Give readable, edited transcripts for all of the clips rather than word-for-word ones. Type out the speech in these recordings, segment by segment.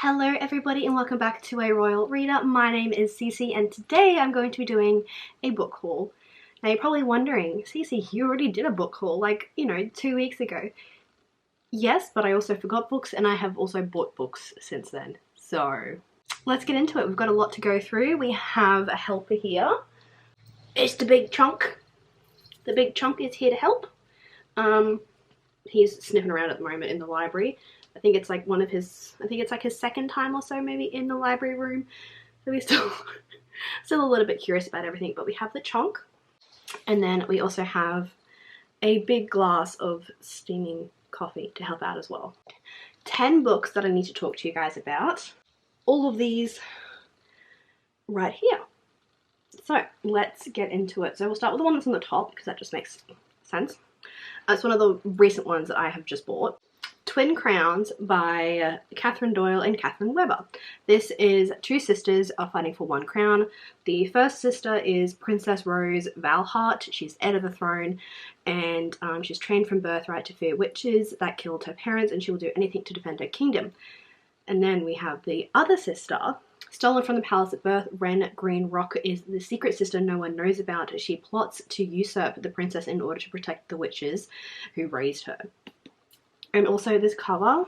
Hello everybody and welcome back to A Royal Reader. My name is Cici and today I'm going to be doing a book haul. Now you're probably wondering, Cici, you already did a book haul like, 2 weeks ago. Yes, but I also forgot books and I have also bought books since then. So let's get into it. We've got a lot to go through. We have a helper here. It's the big chunk. The big chunk is here to help. He's sniffing around at the moment in the library. I think it's like his second time or so maybe in the library room. So he's still a little bit curious about everything. But we have the chunk. And then we also have a big glass of steaming coffee to help out as well. 10 books that I need to talk to you guys about. All of these right here. So let's get into it. So we'll start with the one that's on the top because that just makes sense. It's one of the recent ones that I have just bought. Twin Crowns by Cathrine Doyle and Catherine Weber. This is two sisters are fighting for one crown. The first sister is Princess Rose Valhart. She's heir to the throne and she's trained from birthright to fear witches that killed her parents, and she will do anything to defend her kingdom. And then we have the other sister, stolen from the palace at birth. Wren Greenrock is the secret sister no one knows about. She plots to usurp the princess in order to protect the witches who raised her. And also this cover,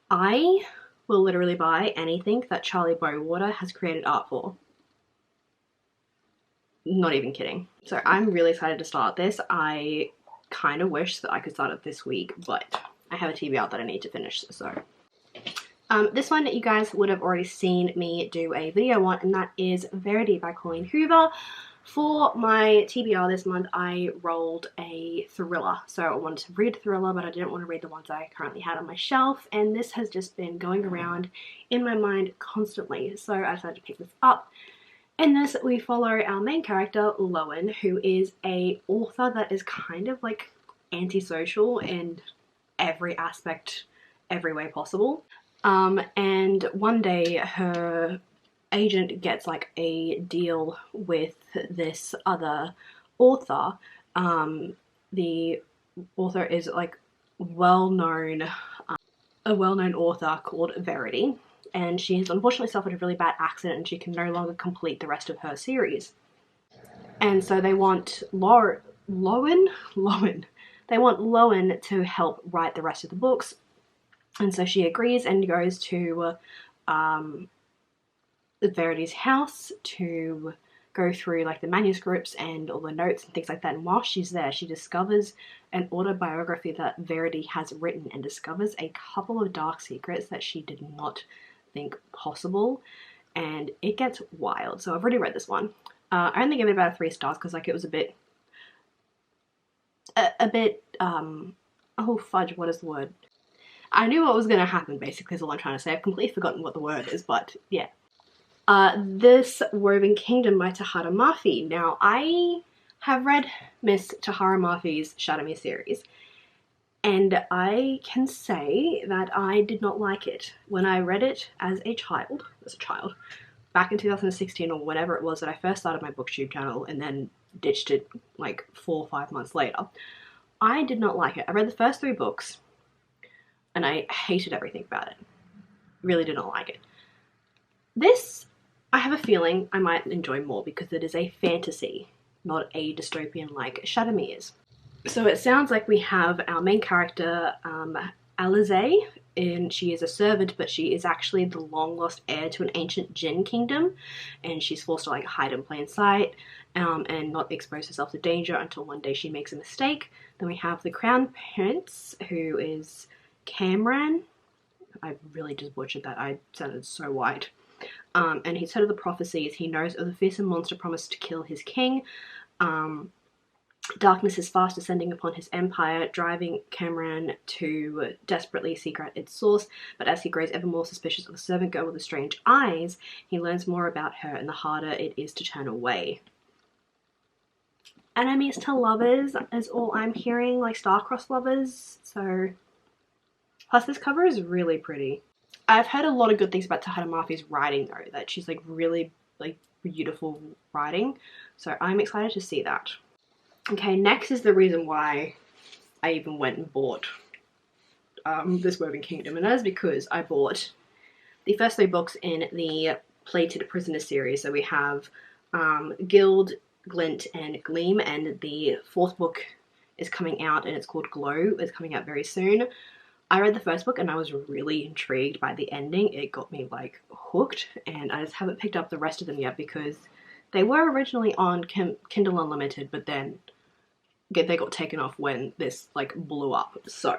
I will literally buy anything that Charlie Bowater has created art for. Not even kidding. So I'm really excited to start this. I kind of wish that I could start it this week, but I have a TBR that I need to finish, so. This one you guys would have already seen me do a video on, and that is Verity by Collen Hoover. For my TBR this month, I rolled a thriller. So I wanted to read a thriller, but I didn't want to read the ones I currently had on my shelf. And this has just been going around in my mind constantly. So I decided to pick this up. In this, we follow our main character, Lowen, who is an author that is kind of like antisocial in every aspect, every way possible. And one day her agent gets like a deal with this other author. The author is like a well-known author called Verity, and she has unfortunately suffered a really bad accident and she can no longer complete the rest of her series. And so they want Lowen to help write the rest of the books. And so she agrees and goes to Verity's house to go through like the manuscripts and all the notes and things like that. And while she's there, she discovers an autobiography that Verity has written and discovers a couple of dark secrets that she did not think possible. And it gets wild. So I've already read this one. I only gave it about 3 stars because like it was a bit, oh fudge, what is the word? I knew what was going to happen basically is all I'm trying to say. I've completely forgotten what the word is, but yeah. This Woven Kingdom by Tahereh Mafi. Now, I have read Miss Tahereh Mafi's Shadow Me series, and I can say that I did not like it. When I read it as a child, back in 2016 or whenever it was that I first started my booktube channel and then ditched it like 4 or 5 months later, I did not like it. I read the first 3 books, and I hated everything about it. Really did not like it. This, I have a feeling I might enjoy more because it is a fantasy, not a dystopian like Shadow Me is. So it sounds like we have our main character, Alize, and she is a servant, but she is actually the long lost heir to an ancient Jinn kingdom, and she's forced to like hide in plain sight and not expose herself to danger until one day she makes a mistake. Then we have the crown prince, who is Cameron. I really just butchered that. I sounded so white. And he's heard of the prophecies. He knows of the fearsome monster promised to kill his king. Darkness is fast descending upon his empire, driving Cameron to desperately seek out its source. But as he grows ever more suspicious of the servant girl with the strange eyes, he learns more about her and the harder it is to turn away. Enemies to lovers is all I'm hearing, like star-crossed lovers. So, plus this cover is really pretty. I've heard a lot of good things about Tahereh Mafi's writing though, that she's like really like beautiful writing. So I'm excited to see that. Okay, next is the reason why I even went and bought this Woven Kingdom, and that is because I bought the first 3 books in the Plated Prisoner series. So we have Gild, Glint, and Gleam, and the 4th book is coming out, and it's called Glow. It's coming out very soon. I read the first book and I was really intrigued by the ending. It got me like hooked, and I just haven't picked up the rest of them yet because they were originally on Kindle Unlimited, but then they got taken off when this like blew up. So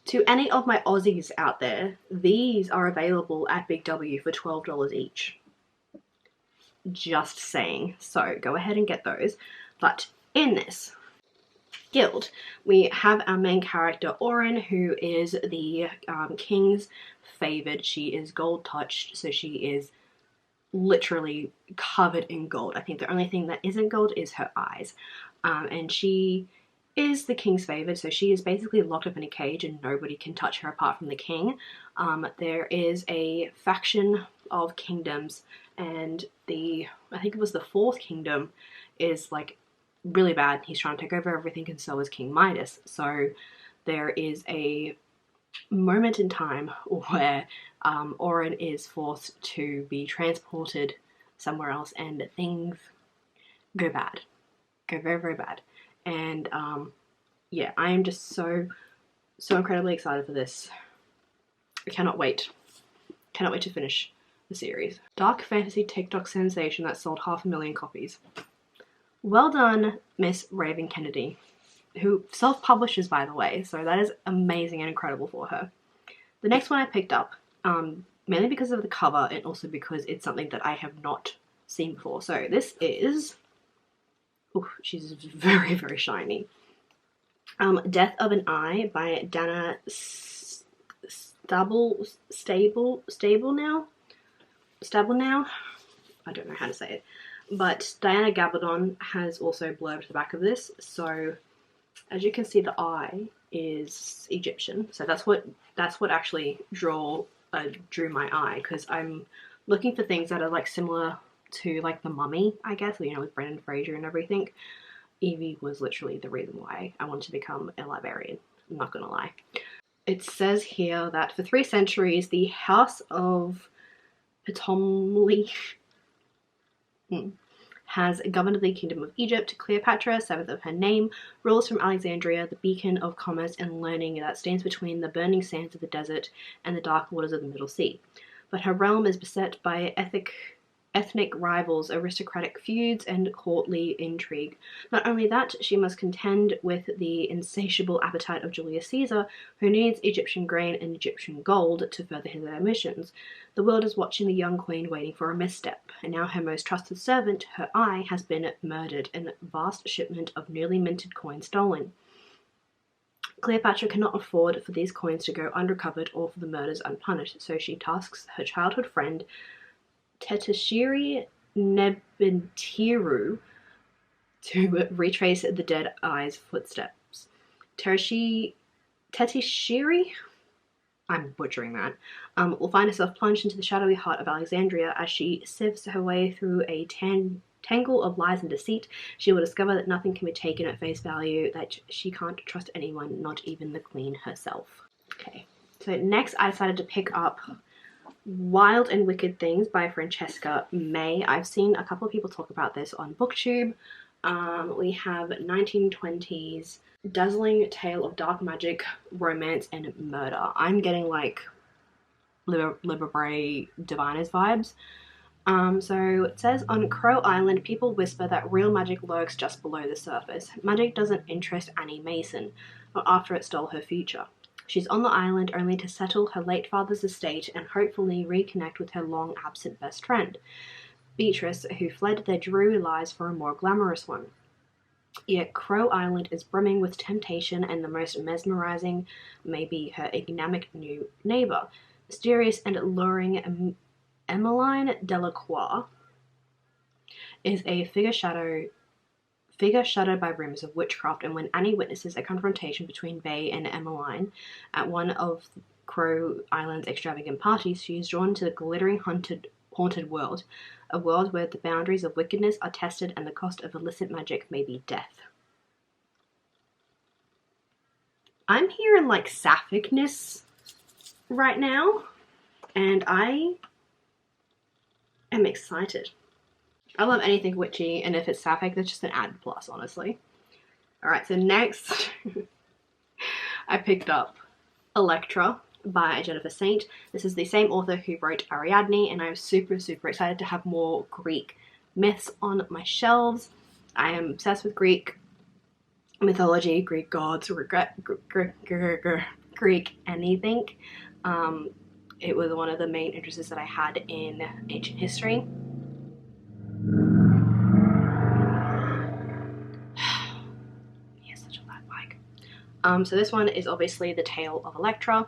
to any of my Aussies out there, these are available at Big W for $12 each. Just saying. So go ahead and get those. But in this Guild, we have our main character Oren, who is the king's favoured. She is gold touched, so she is literally covered in gold. I think the only thing that isn't gold is her eyes. And she is the king's favoured, so she is basically locked up in a cage and nobody can touch her apart from the king. There is a faction of kingdoms, and I think it was the 4th kingdom is like really bad. He's trying to take over everything, and so is King Midas. So there is a moment in time where Oren is forced to be transported somewhere else, and things go bad. Go very, very bad. And yeah, I am just so incredibly excited for this. I cannot wait. Cannot wait to finish the series. Dark fantasy TikTok sensation that sold 500,000 copies. Well done, Miss Raven Kennedy, who self-publishes, by the way, so that is amazing and incredible for her. The next one I picked up, mainly because of the cover and also because it's something that I have not seen before. So this is, oh, she's very, very shiny. Death of an Eye by Dana Stabenow? I don't know how to say it. But Diana Gabaldon has also blurbed the back of this. So as you can see, the eye is Egyptian. So that's what actually drew my eye, because I'm looking for things that are like similar to like The Mummy, I guess, you know, with Brendan Fraser and everything. Evie was literally the reason why I wanted to become a librarian. I'm not gonna lie. It says here that for 3 centuries, the House of Ptolemy has governed the Kingdom of Egypt. Cleopatra, 7th of her name, rules from Alexandria, the beacon of commerce and learning that stands between the burning sands of the desert and the dark waters of the Middle Sea. But her realm is beset by ethnic rivals, aristocratic feuds, and courtly intrigue. Not only that, she must contend with the insatiable appetite of Julius Caesar, who needs Egyptian grain and Egyptian gold to further his ambitions. The world is watching the young queen, waiting for a misstep, and now her most trusted servant, her eye, has been murdered, and a vast shipment of newly minted coins stolen. Cleopatra cannot afford for these coins to go unrecovered or for the murders unpunished, so she tasks her childhood friend Tetishiri Nebentiru to retrace the dead eye's footsteps. Tetishiri, I'm butchering that, will find herself plunged into the shadowy heart of Alexandria. As she sifts her way through a tangle of lies and deceit, she will discover that nothing can be taken at face value, that she can't trust anyone, not even the queen herself. Okay, so next I decided to pick up Wild and Wicked Things by Francesca May. I've seen a couple of people talk about this on BookTube. We have 1920s dazzling tale of dark magic, romance, and murder. I'm getting like Liber Diviners vibes. So it says, on Crow Island, people whisper that real magic lurks just below the surface. Magic doesn't interest Annie Mason, not after it stole her future. She's on the island only to settle her late father's estate and hopefully reconnect with her long-absent best friend, Beatrice, who fled their dreary lives for a more glamorous one. Yet Crow Island is brimming with temptation, and the most mesmerizing may be her enigmatic new neighbor, mysterious and alluring Emmeline Delacroix, is a figure shadowed by rumors of witchcraft, and when Annie witnesses a confrontation between Bay and Emmeline at one of Crow Island's extravagant parties, she is drawn to the glittering haunted world, a world where the boundaries of wickedness are tested and the cost of illicit magic may be death. I'm hearing like sapphic-ness right now, and I am excited. I love anything witchy, and if it's sapphic, that's just an added plus, honestly. Alright, so next I picked up Elektra by Jennifer Saint. This is the same author who wrote Ariadne, and I'm super excited to have more Greek myths on my shelves. I am obsessed with Greek mythology, Greek gods, Greek anything. It was one of the main interests that I had in ancient history. He has such a loud mic. So this one is obviously the tale of Elektra.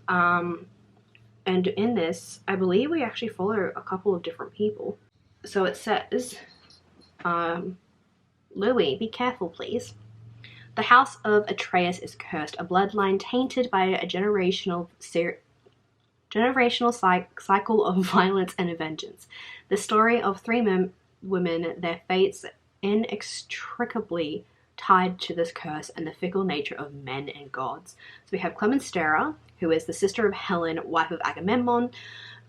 And in this, I believe we actually follow a couple of different people. So it says, Louis, be careful please. The house of Atreus is cursed, a bloodline tainted by a generational cycle of violence and vengeance. The story of three women, their fates inextricably tied to this curse and the fickle nature of men and gods. So we have Clemenstere, who is the sister of Helen, wife of Agamemnon.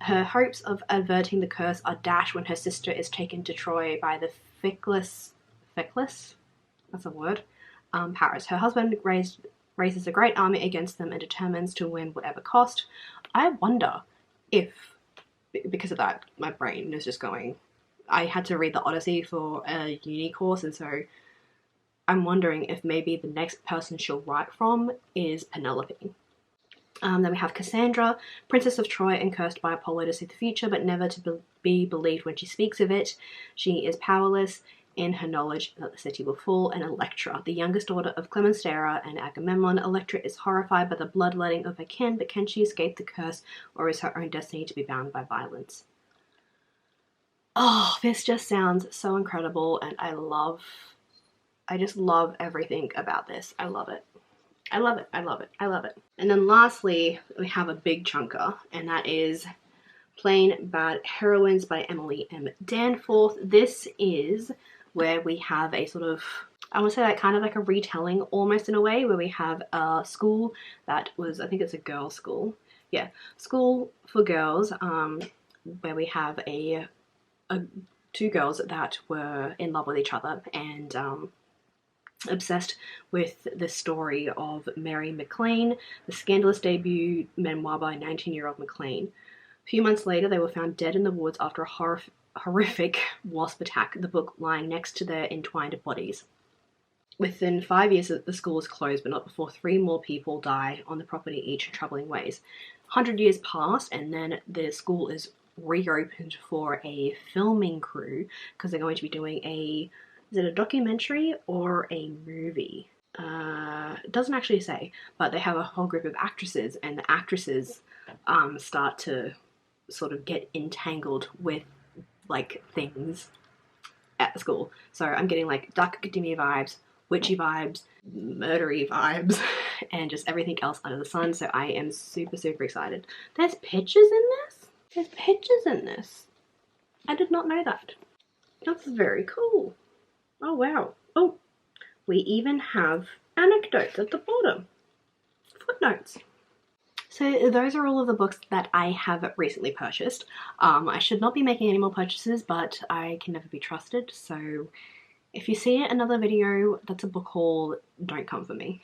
Her hopes of averting the curse are dashed when her sister is taken to Troy by the feckless, that's a word, Paris. Her husband raises a great army against them and determines to win whatever cost. I wonder if, because of that, my brain is just going, I had to read the Odyssey for a uni course, and so I'm wondering if maybe the next person she'll write from is Penelope. Then we have Cassandra, Princess of Troy and cursed by Apollo to see the future, but never to be believed when she speaks of it. She is powerless in her knowledge that the city will fall. And Elektra, the youngest daughter of Clemenstere and Agamemnon. Elektra is horrified by the bloodletting of her kin, but can she escape the curse, or is her own destiny to be bound by violence? Oh, this just sounds so incredible, and I just love everything about this. I love it. I love it. I love it. I love it. And then lastly, we have a big chunker, and that is Plain Bad Heroines by Emily M. Danforth. This is where we have a sort of, I want to say like kind of like a retelling almost in a way, where we have a school that was, I think it's a girls' school. Yeah, school for girls, where we have two girls that were in love with each other and obsessed with the story of Mary McLean, the scandalous debut memoir by 19-year-old McLean. A few months later, they were found dead in the woods after a horrific wasp attack, the book lying next to their entwined bodies. Within 5 years, the school was closed, but not before 3 more people die on the property, each in troubling ways. 100 years passed, and then the school is reopened for a filming crew, because they're going to be doing is it a documentary or a movie? It doesn't actually say, but they have a whole group of actresses, and the actresses start to sort of get entangled with like things at the school. So I'm getting like Dark Academia vibes, witchy vibes, murdery vibes, and just everything else under the sun. So I am super excited. There's pictures in this? There's pictures in this. I did not know that. That's very cool. Oh wow. Oh, we even have anecdotes at the bottom. Footnotes. So those are all of the books that I have recently purchased. I should not be making any more purchases, but I can never be trusted. So if you see another video that's a book haul, don't come for me.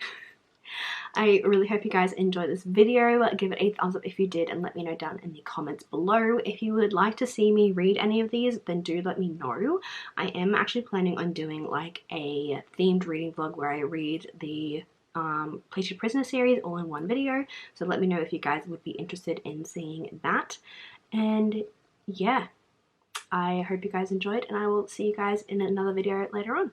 I really hope you guys enjoyed this video. Give it a thumbs up if you did, and let me know down in the comments below. If you would like to see me read any of these, then do let me know. I am actually planning on doing like a themed reading vlog where I read the Plated Prisoner series all in one video. So let me know if you guys would be interested in seeing that. And yeah, I hope you guys enjoyed, and I will see you guys in another video later on.